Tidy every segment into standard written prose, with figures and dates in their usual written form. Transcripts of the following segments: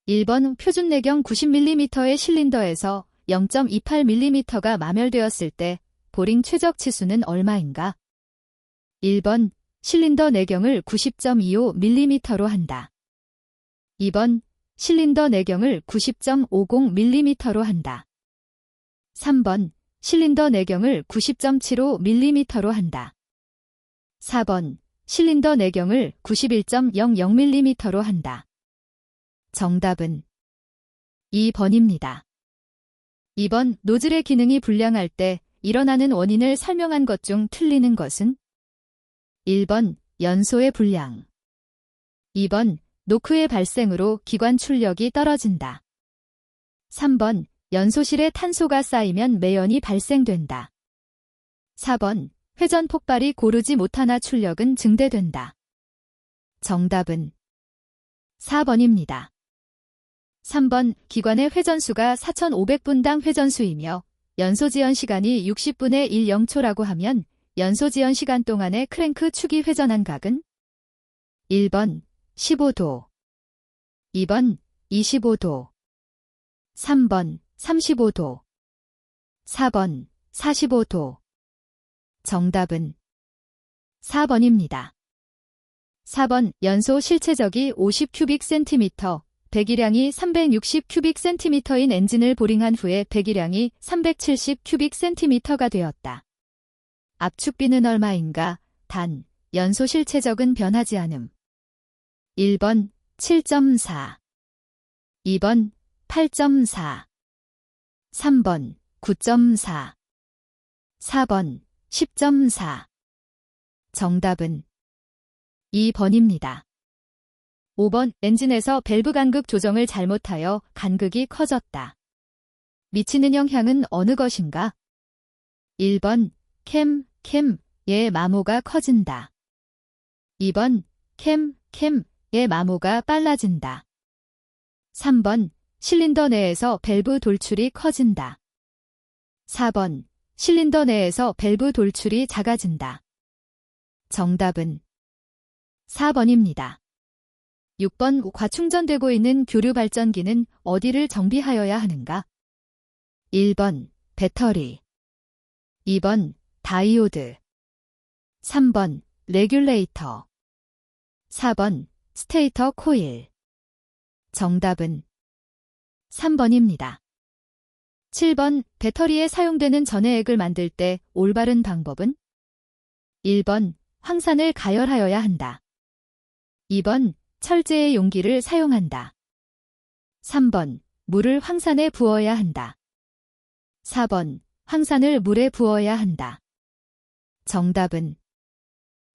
1번 표준 내경 90mm의 실린더에서 0.28mm가 마멸되었을 때 보링 최적 치수는 얼마인가? 1번 실린더 내경을 90.25mm로 한다. 2번 실린더 내경을 90.50mm로 한다. 3번 실린더 내경을 90.75mm로 한다. 4번 실린더 내경을 91.00mm로 한다. 정답은 2번입니다. 2번 노즐의 기능이 불량할 때 일어나는 원인을 설명한 것 중 틀리는 것은? 1번 연소의 불량. 2번 노크의 발생으로 기관 출력이 떨어진다. 3번 연소실에 탄소가 쌓이면 매연이 발생된다. 4번 회전 폭발이 고르지 못하나 출력은 증대된다. 정답은 4번입니다. 3번 기관의 회전수가 4500분당 회전수이며 연소지연 시간이 60분의 1 0초라고 하면 연소지연 시간 동안의 크랭크 축이 회전한 각은? 1번 15도, 2번 25도, 3번 35도, 4번 45도. 정답은 4번입니다. 4번 연소 실체적이 50cm, 배기량이 360cm인 엔진을 보링한 후에 배기량이 370cm가 되었다. 압축비는 얼마인가? 단, 연소 실체적은 변하지 않음. 1번 7.4, 2번 8.4, 3번 9.4, 4번 10.4. 정답은 2번입니다. 5번 엔진에서 밸브 간극 조정을 잘못하여 간극이 커졌다. 미치는 영향은 어느 것인가? 1번 캠의 마모가 커진다. 2번 캠의 마모가 빨라진다. 3번 실린더 내에서 밸브 돌출이 커진다. 4번 실린더 내에서 밸브 돌출이 작아진다. 정답은 4번입니다. 6번 과충전되고 있는 교류 발전기는 어디를 정비하여야 하는가? 1번 배터리, 2번 다이오드, 3번 레귤레이터, 4번 스테이터 코일. 정답은 3번입니다. 7번 배터리에 사용되는 전해액을 만들 때 올바른 방법은? 1번 황산을 가열하여야 한다. 2번 철제의 용기를 사용한다. 3번 물을 황산에 부어야 한다. 4번 황산을 물에 부어야 한다. 정답은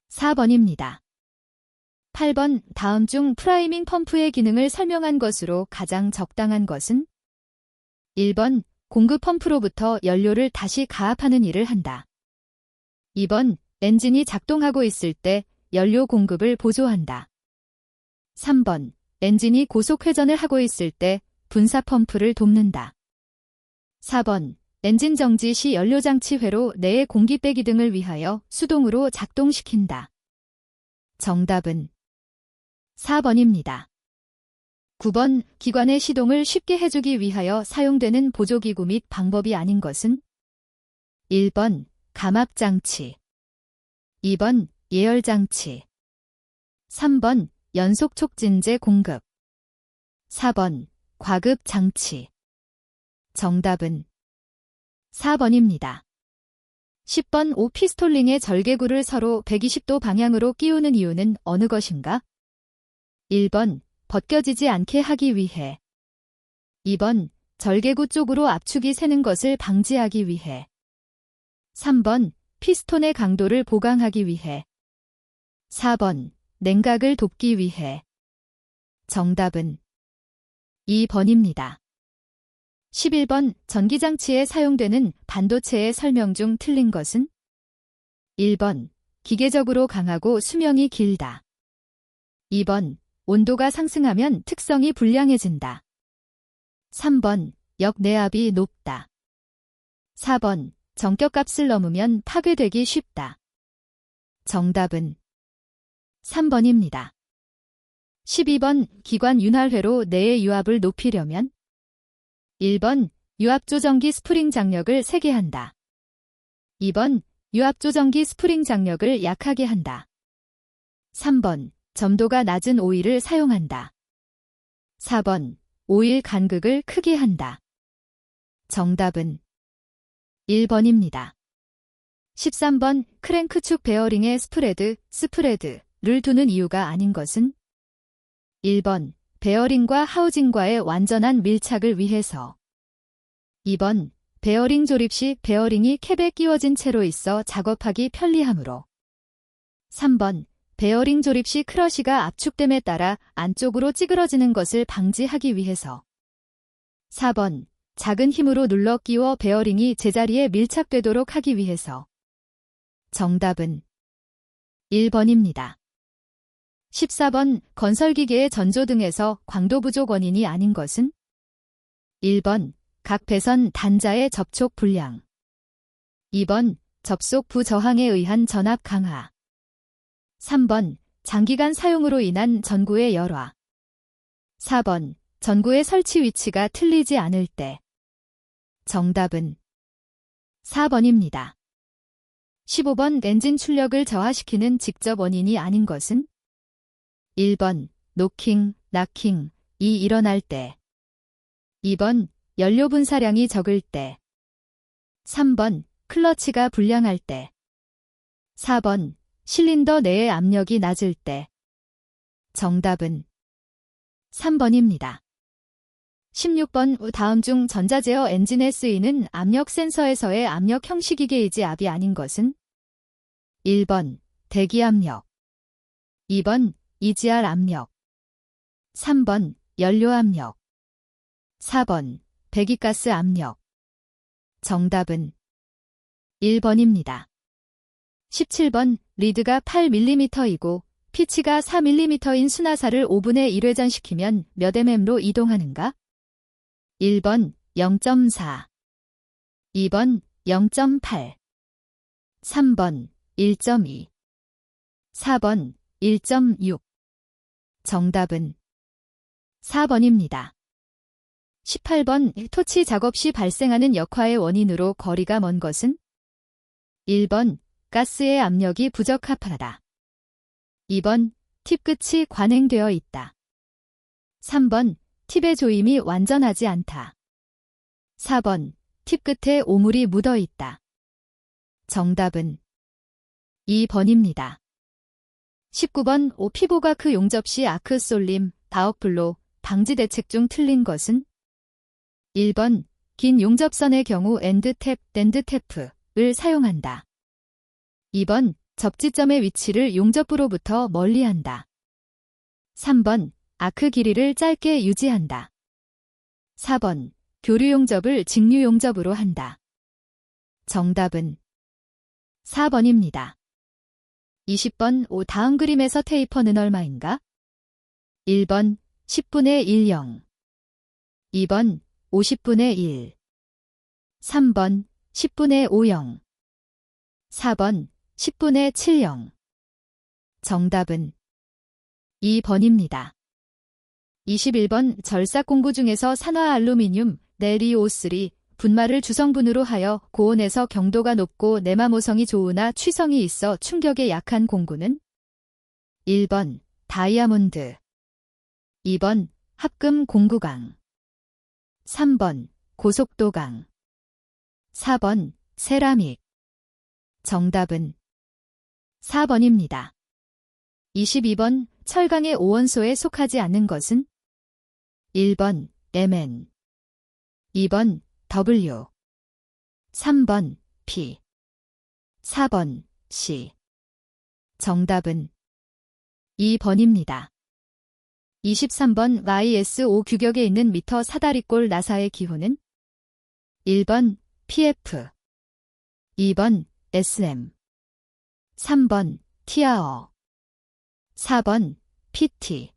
4번입니다. 8번 다음 중 프라이밍 펌프의 기능을 설명한 것으로 가장 적당한 것은? 1번 공급 펌프로부터 연료를 다시 가압하는 일을 한다. 2번 엔진이 작동하고 있을 때 연료 공급을 보조한다. 3번 엔진이 고속 회전을 하고 있을 때 분사 펌프를 돕는다. 4번 엔진 정지 시 연료장치 회로 내의 공기 빼기 등을 위하여 수동으로 작동시킨다. 정답은 4번입니다. 9번 기관의 시동을 쉽게 해주기 위하여 사용되는 보조기구 및 방법이 아닌 것은? 1번 감압장치, 2번 예열장치, 3번 연속촉진제 공급, 4번 과급장치. 정답은 4번입니다. 10번 오피스톨링의 절개구를 서로 120도 방향으로 끼우는 이유는 어느 것인가? 1번 벗겨지지 않게 하기 위해, 2번 절개구 쪽으로 압축이 새는 것을 방지하기 위해, 3번 피스톤의 강도를 보강하기 위해, 4번 냉각을 돕기 위해. 정답은 2번입니다. 11번 전기장치에 사용되는 반도체의 설명 중 틀린 것은? 1번 기계적으로 강하고 수명이 길다. 2번 온도가 상승하면 특성이 불량해진다. 3번 역내압이 높다. 4번 정격값을 넘으면 파괴되기 쉽다. 정답은 3번입니다. 12번 기관 윤활회로 내의 유압을 높이려면 1번 유압조정기 스프링 장력을 세게 한다. 2번 유압조정기 스프링 장력을 약하게 한다. 3번 점도가 낮은 오일을 사용한다. 4번 오일 간극을 크게 한다. 정답은 1번입니다. 13번 크랭크축 베어링에 스프레드를 두는 이유가 아닌 것은 1번 베어링과 하우징과의 완전한 밀착을 위해서 2번 베어링 조립 시 베어링이 캡에 끼워진 채로 있어 작업하기 편리하므로 3번 베어링 조립 시 크러쉬가 압축됨에 따라 안쪽으로 찌그러지는 것을 방지하기 위해서 4번 작은 힘으로 눌러 끼워 베어링이 제자리에 밀착되도록 하기 위해서 정답은 1번입니다. 14번 건설기계의 전조 등에서 광도 부족 원인이 아닌 것은 1번 각 배선 단자의 접촉 불량 2번 접속 부저항에 의한 전압 강화 3번 장기간 사용으로 인한 전구의 열화 4번 전구의 설치 위치가 틀리지 않을 때 정답은 4번입니다. 15번 엔진 출력을 저하시키는 직접 원인이 아닌 것은 1번 노킹, 락킹이 일어날 때 2번 연료 분사량이 적을 때 3번 클러치가 불량할 때 4번 실린더 내의 압력이 낮을 때 정답은 3번입니다. 16번 다음 중 전자제어 엔진에 쓰이는 압력 센서에서의 압력 형식이 게이지 압이 아닌 것은 1번 대기압력 2번 EGR 압력 3번 연료압력 4번 배기가스 압력 정답은 1번입니다. 17번 리드가 8mm이고 피치가 4mm인 순하사를 5분의 1회전시키면 몇 mm로 이동하는가? 1번 0.4 2번 0.8 3번 1.2 4번 1.6 정답은 4번입니다. 18번 토치 작업 시 발생하는 역화의 원인으로 거리가 먼 것은 1번 가스의 압력이 부적합하다. 2번 팁 끝이 관행되어 있다. 3번 팁의 조임이 완전하지 않다. 4번 팁 끝에 오물이 묻어 있다. 정답은 2번입니다. 19번 피보가크 용접 시 아크 쏠림, 바억블로, 방지 대책 중 틀린 것은 1번 긴 용접선의 경우 엔드탭을 사용한다. 2번 접지점의 위치를 용접부로부터 멀리한다. 3번 아크 길이를 짧게 유지한다. 4번 교류 용접을 직류 용접으로 한다. 정답은 4번입니다. 20번 다음 그림에서 테이퍼는 얼마인가? 1번 10분의 1영 2번 50분의 1 3번 10분의 5영 4번 10분의 7영 정답은 2번입니다. 21번 절삭 공구 중에서 산화 알루미늄 네리O3 분말을 주성분으로 하여 고온에서 경도가 높고 내마모성이 좋으나 취성이 있어 충격에 약한 공구는 1번 다이아몬드 2번 합금 공구강 3번 고속도강 4번 세라믹 정답은 4번입니다. 22번 철강의 오원소에 속하지 않는 것은 1번 Mn 2번 W 3번 P 4번 C 정답은 2번입니다. 23번 YS5 규격에 있는 미터 사다리꼴 나사의 기호는 1번 PF 2번 SM 3번 티아어 4번 PT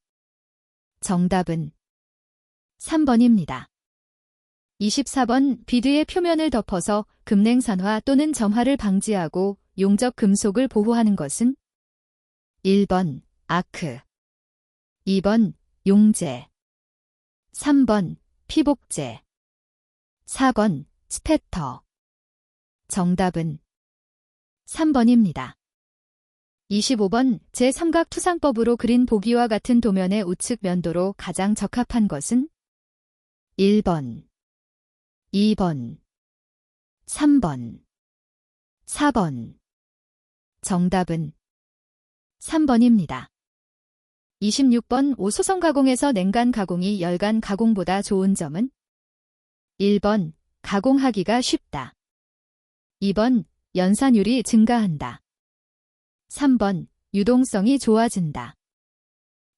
정답은 3번입니다. 24번 비드의 표면을 덮어서 급냉산화 또는 점화를 방지하고 용접 금속을 보호하는 것은 1번 아크 2번 용제, 3번 피복제, 4번 스패터. 정답은 3번입니다. 25번 제3각투상법으로 그린 보기와 같은 도면의 우측 면도로 가장 적합한 것은 1번, 2번, 3번, 4번. 정답은 3번입니다. 26번 오소성 가공에서 냉간 가공이 열간 가공보다 좋은 점은 1번 가공하기가 쉽다. 2번 연산율이 증가한다. 3번 유동성이 좋아진다.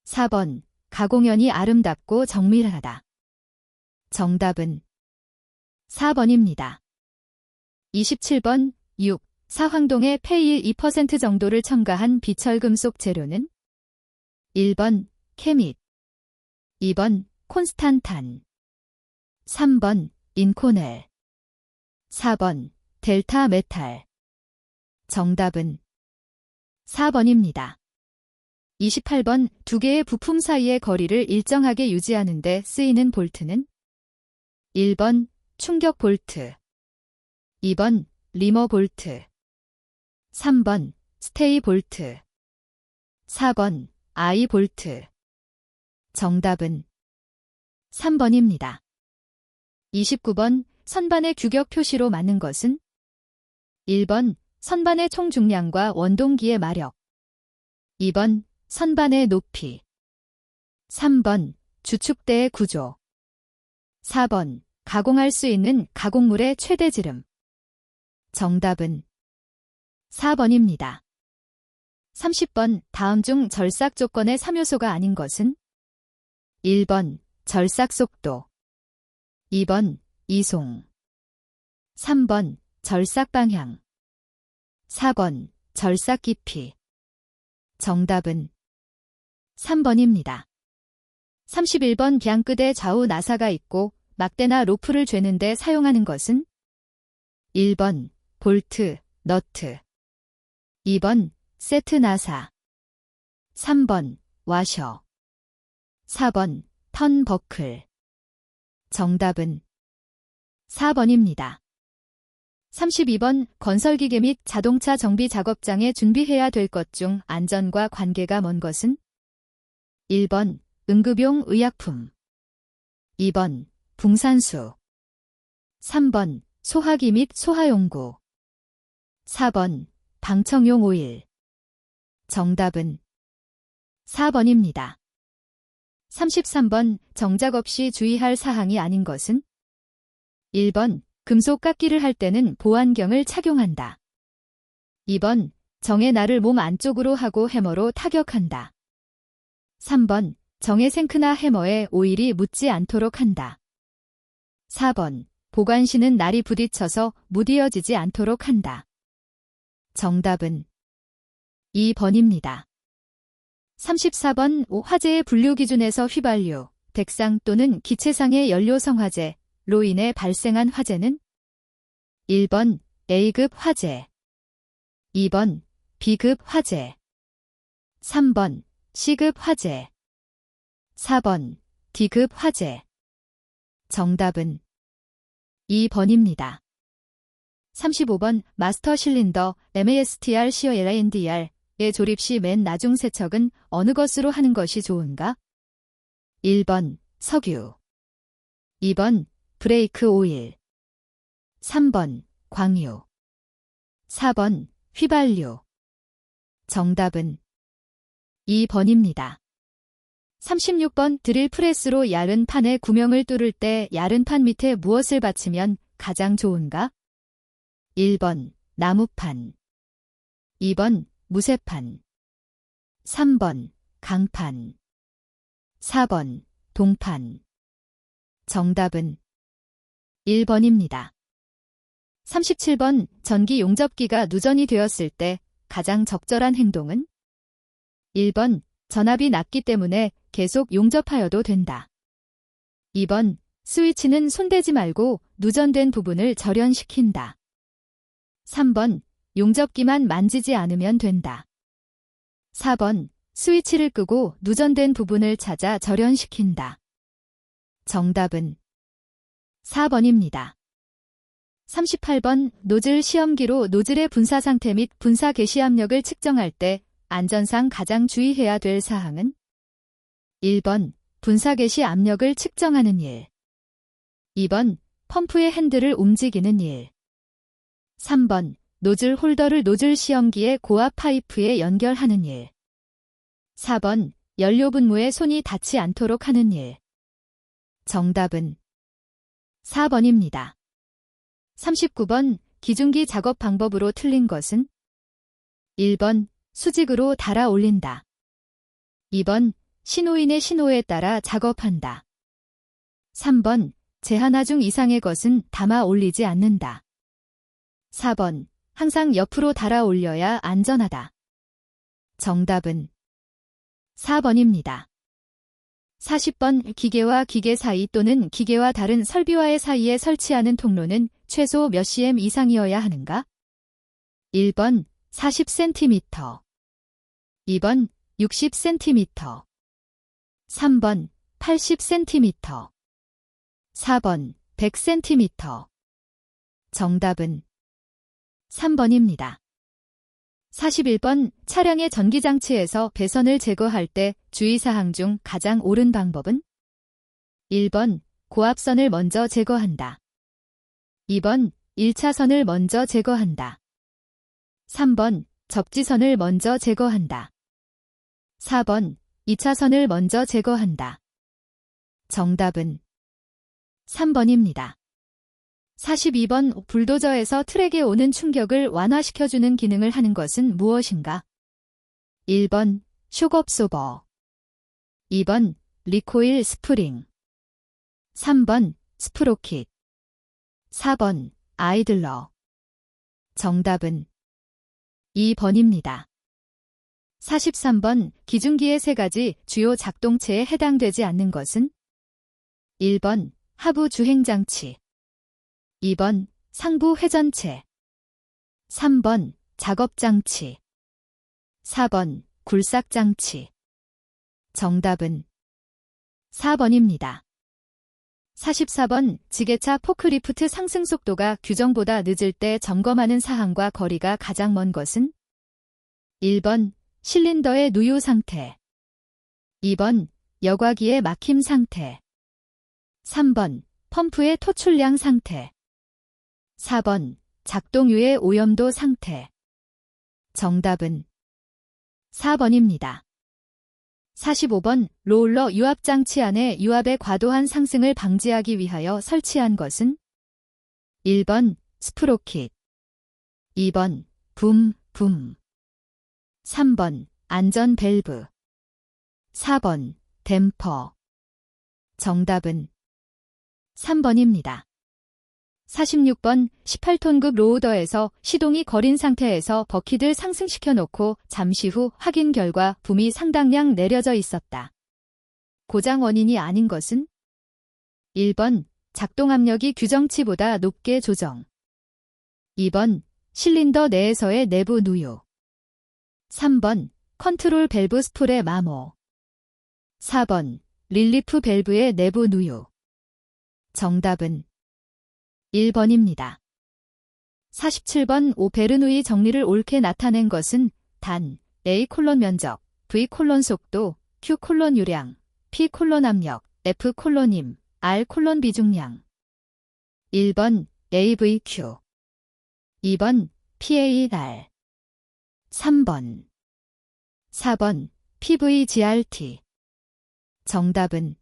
4번 가공연이 아름답고 정밀하다. 정답은 4번입니다. 27번 6. 사황동에 폐일 2% 정도를 첨가한 비철금속 재료는 1번 케밋, 2번 콘스탄탄, 3번 인코넬, 4번 델타 메탈. 정답은 4번입니다. 28번 두 개의 부품 사이의 거리를 일정하게 유지하는 데 쓰이는 볼트는 1번 충격 볼트, 2번 리머 볼트, 3번 스테이 볼트, 4번 아이 볼트. 정답은 3번입니다. 29번 선반의 규격 표시로 맞는 것은 1번 선반의 총 중량과 원동기의 마력, 2번 선반의 높이, 3번 주축대의 구조, 4번 가공할 수 있는 가공물의 최대 지름. 정답은 4번입니다. 30번 다음 중 절삭 조건의 3요소가 아닌 것은 1번 절삭 속도, 2번 이송, 3번 절삭 방향, 4번 절삭 깊이. 정답은 3번입니다. 31번 갱끝에 좌우 나사가 있고 막대나 로프를 죄는 데 사용하는 것은 1번 볼트, 너트, 2번 세트 나사, 3번 와셔, 4번 턴 버클. 정답은 4번입니다. 32번 건설기계 및 자동차 정비 작업장에 준비해야 될 것 중 안전과 관계가 먼 것은 1번 응급용 의약품, 2번 붕산수, 3번 소화기 및 소화용구, 4번 방청용 오일. 정답은 4번입니다. 33번 정작 없이 주의할 사항이 아닌 것은 1번 금속 깎기를 할 때는 보안경을 착용한다. 2번 정의 날을 몸 안쪽으로 하고 해머로 타격한다. 3번 정의 생크나 해머에 오일이 묻지 않도록 한다. 4번 보관시는 날이 부딪혀서 무디어지지 않도록 한다. 정답은 2번입니다. 34번 화재의 분류 기준에서 휘발유, 백상 또는 기체상의 연료 성화재로 인해 발생한 화재는 1번 A급 화재, 2번 B급 화재, 3번 C급 화재, 4번 D급 화재. 정답은 2번입니다. 35번 마스터 실린더 MASTR COLINDR의 조립 시 맨 나중 세척은 어느 것으로 하는 것이 좋은가? 1번 석유, 2번 브레이크 오일, 3번 광유, 4번 휘발유. 정답은 2번입니다. 36번 드릴 프레스로 얇은 판의 구멍을 뚫을 때 얇은 판 밑에 무엇을 받치면 가장 좋은가? 1번 나무판, 2번 무쇠판, 3번 강판, 4번 동판. 정답은 1번입니다. 37번 전기 용접기가 누전이 되었을 때 가장 적절한 행동은 1번 전압이 낮기 때문에 계속 용접하여도 된다. 2번 스위치는 손대지 말고 누전된 부분을 절연시킨다. 3번 용접기만 만지지 않으면 된다. 4번 스위치를 끄고 누전된 부분을 찾아 절연시킨다. 정답은 4번입니다. 38번 노즐 시험기로 노즐의 분사 상태 및 분사 개시 압력을 측정할 때 안전상 가장 주의해야 될 사항은 1번 분사 개시 압력을 측정하는 일 2번 펌프의 핸들을 움직이는 일 3번 노즐 홀더를 노즐 시험기의 고압 파이프에 연결하는 일 4번 연료 분무에 손이 닿지 않도록 하는 일 정답은 4번입니다. 39번 기중기 작업 방법으로 틀린 것은 1번 수직으로 달아 올린다. 2번 신호인의 신호에 따라 작업한다. 3번 제하나 중 이상의 것은 담아 올리지 않는다. 4번 항상 옆으로 달아 올려야 안전하다. 정답은 4번입니다. 40번 기계와 기계 사이 또는 기계와 다른 설비와의 사이에 설치하는 통로는 최소 몇 cm 이상이어야 하는가? 1번 40cm 2번 60cm 3번 80cm 4번 100cm 정답은 3번입니다. 41번 차량의 전기장치에서 배선을 제거할 때 주의사항 중 가장 옳은 방법은 1번 고압선을 먼저 제거한다. 2번 1차선을 먼저 제거한다. 3번 접지선을 먼저 제거한다. 4번 2차선을 먼저 제거한다. 정답은 3번입니다. 42번 불도저에서 트랙에 오는 충격을 완화시켜주는 기능을 하는 것은 무엇인가? 1번 쇼크업소버 2번 리코일 스프링 3번 스프로킷 4번 아이들러 정답은 2번입니다. 43번 기중기의 세 가지 주요 작동체에 해당되지 않는 것은 1번 하부 주행장치 2번 상부 회전체 3번 작업장치 4번 굴삭장치 정답은 4번입니다. 44번 지게차 포크리프트 상승 속도가 규정보다 늦을 때 점검하는 사항과 거리가 가장 먼 것은 1번 실린더의 누유 상태 2번 여과기의 막힘 상태 3번 펌프의 토출량 상태 4번 작동유의 오염도 상태 정답은 4번입니다. 45번 롤러 유압장치 안에 유압의 과도한 상승을 방지하기 위하여 설치한 것은 1번 스프로킷 2번 붐 3번 안전 밸브 4번 댐퍼 정답은 3번입니다. 46번 18톤급 로우더에서 시동이 거린 상태에서 버킷을 상승시켜 놓고 잠시 후 확인 결과 붐이 상당량 내려져 있었다. 고장 원인이 아닌 것은 1번 작동 압력이 규정치보다 높게 조정 2번 실린더 내에서의 내부 누유 3번 컨트롤 밸브 스풀의 마모 4번 릴리프 밸브의 내부 누유 정답은 1번입니다. 47번 오베르누이 정리를 옳게 나타낸 것은 단 A 콜론 면적, V 콜론 속도, Q 콜론 유량, P 콜론 압력, F 콜론 임, R 콜론 비중량 1번 AVQ 2번 PAR 3번 4번 PVGRT 정답은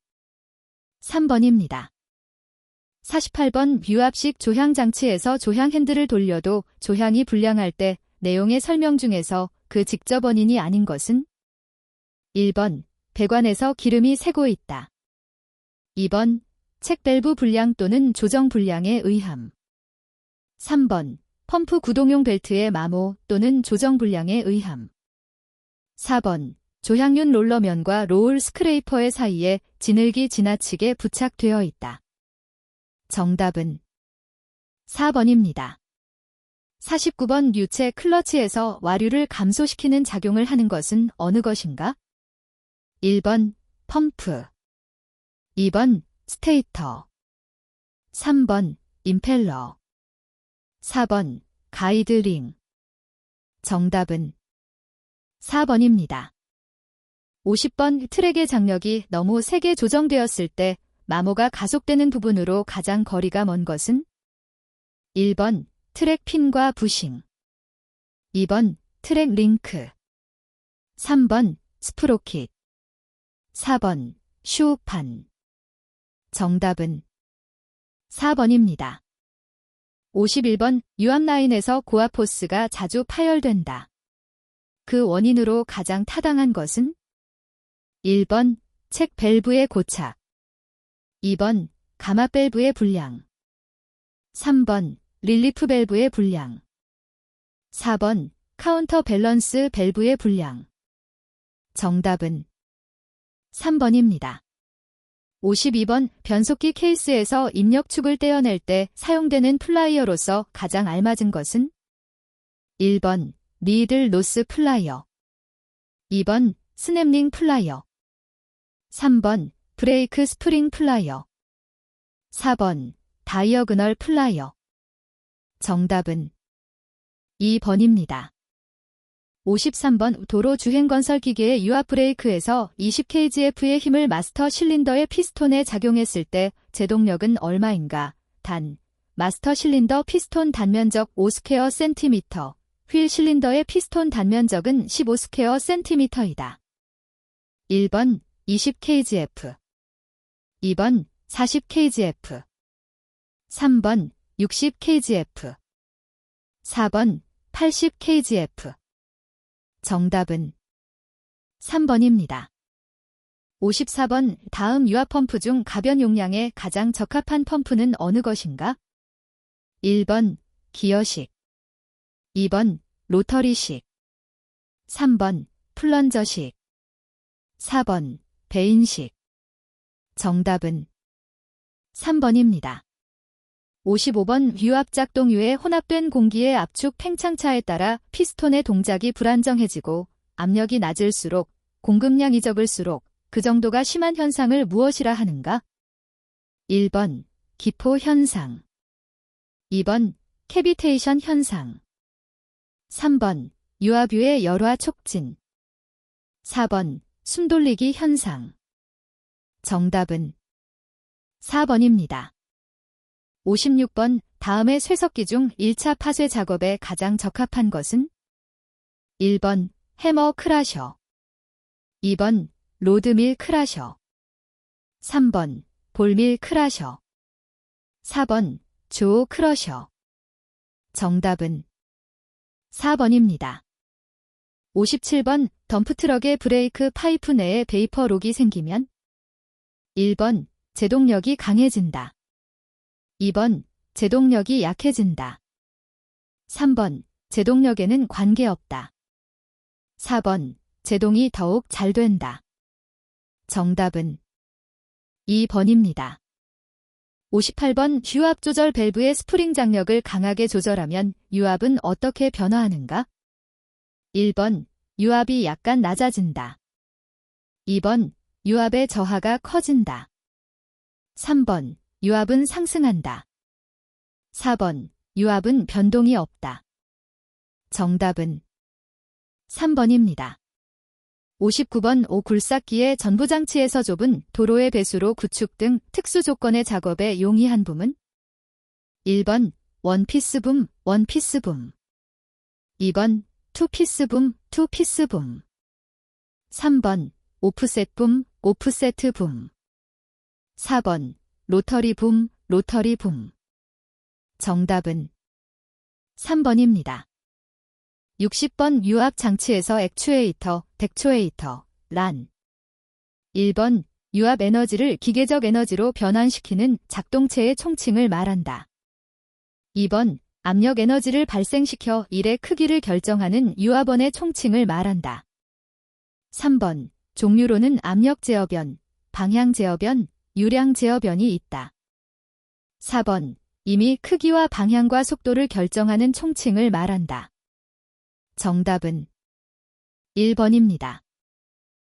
3번입니다. 48번 유압식 조향장치에서 조향 핸들을 돌려도 조향이 불량할 때 내용의 설명 중에서 그 직접 원인이 아닌 것은 1번 배관에서 기름이 새고 있다. 2번 책 밸브 불량 또는 조정 불량에 의함 3번 펌프 구동용 벨트의 마모 또는 조정 불량에 의함 4번 조향윤 롤러면과 로울 스크레이퍼의 사이에 진흙이 지나치게 부착되어 있다. 정답은 4번입니다. 49번 유체 클러치에서 와류를 감소시키는 작용을 하는 것은 어느 것인가? 1번 펌프, 2번 스테이터, 3번 임펠러, 4번 가이드링. 정답은 4번입니다. 50번 트랙의 장력이 너무 세게 조정되었을 때 마모가 가속되는 부분으로 가장 거리가 먼 것은? 1번 트랙 핀과 부싱, 2번 트랙 링크, 3번 스프로킷, 4번 슈우판. 정답은 4번입니다. 51번 유압 라인에서 고압 호스가 자주 파열된다. 그 원인으로 가장 타당한 것은? 1번 책 밸브의 고착, 2번 가마 밸브의 불량, 3번 릴리프 밸브의 불량, 4번 카운터 밸런스 밸브의 불량. 정답은 3번입니다. 52번 변속기 케이스에서 입력축을 떼어낼 때 사용되는 플라이어로서 가장 알맞은 것은? 1번 니들 노스 플라이어, 2번 스냅링 플라이어, 3번 브레이크 스프링 플라이어, 4번 다이어그널 플라이어. 정답은 2번입니다. 53번 도로 주행 건설 기계의 유압 브레이크에서 20kgf의 힘을 마스터 실린더의 피스톤에 작용했을 때 제동력은 얼마인가? 단, 마스터 실린더 피스톤 단면적 5스퀘어 센티미터, 휠 실린더의 피스톤 단면적은 15스퀘어 센티미터이다. 1번 20kgf, 2번 40kgf, 3번 60kgf, 4번 80kgf. 정답은 3번입니다. 54번 다음 유압 펌프 중 가변 용량에 가장 적합한 펌프는 어느 것인가? 1번 기어식, 2번 로터리식, 3번 플런저식, 4번 베인식. 정답은 3번입니다. 55번 유압 작동유에 혼합된 공기의 압축 팽창차에 따라 피스톤의 동작이 불안정해지고 압력이 낮을수록 공급량이 적을수록 그 정도가 심한 현상을 무엇이라 하는가? 1번 기포 현상, 2번 캐비테이션 현상, 3번 유압유의 열화 촉진, 4번 숨돌리기 현상. 정답은 4번입니다. 56번 다음의 쇠석기 중 1차 파쇄 작업에 가장 적합한 것은? 1번 해머 크라셔, 2번 로드밀 크라셔, 3번 볼밀 크라셔, 4번 조어 크러셔. 정답은 4번입니다. 57번 덤프트럭의 브레이크 파이프 내에 베이퍼 록이 생기면? 1번 제동력이 강해진다, 2번 제동력이 약해진다, 3번 제동력에는 관계없다, 4번 제동이 더욱 잘 된다. 정답은 2번입니다. 58번 유압 조절 밸브의 스프링 장력을 강하게 조절하면 유압은 어떻게 변화하는가? 1번 유압이 약간 낮아진다, 2번 유압의 저하가 커진다, 3번 유압은 상승한다, 4번 유압은 변동이 없다. 정답은 3번입니다. 59번 오굴삭기의 전부장치에서 좁은 도로의 배수로 구축 등 특수 조건의 작업에 용이한 붐은? 1번 원피스 붐, 원피스 붐, 2번 투피스 붐, 투피스 붐, 3번 오프셋 붐, 오프세트 붐, 4번 로터리 붐, 로터리 붐. 정답은 3번입니다. 60번 유압 장치에서 액추에이터, 덱추에이터, 란. 1번 유압 에너지를 기계적 에너지로 변환시키는 작동체의 총칭을 말한다. 2번 압력 에너지를 발생시켜 일의 크기를 결정하는 유압원의 총칭을 말한다. 3번 종류로는 압력 제어변, 방향 제어변, 유량 제어변이 있다. 4번 이미 크기와 방향과 속도를 결정하는 총칭을 말한다. 정답은 1번입니다.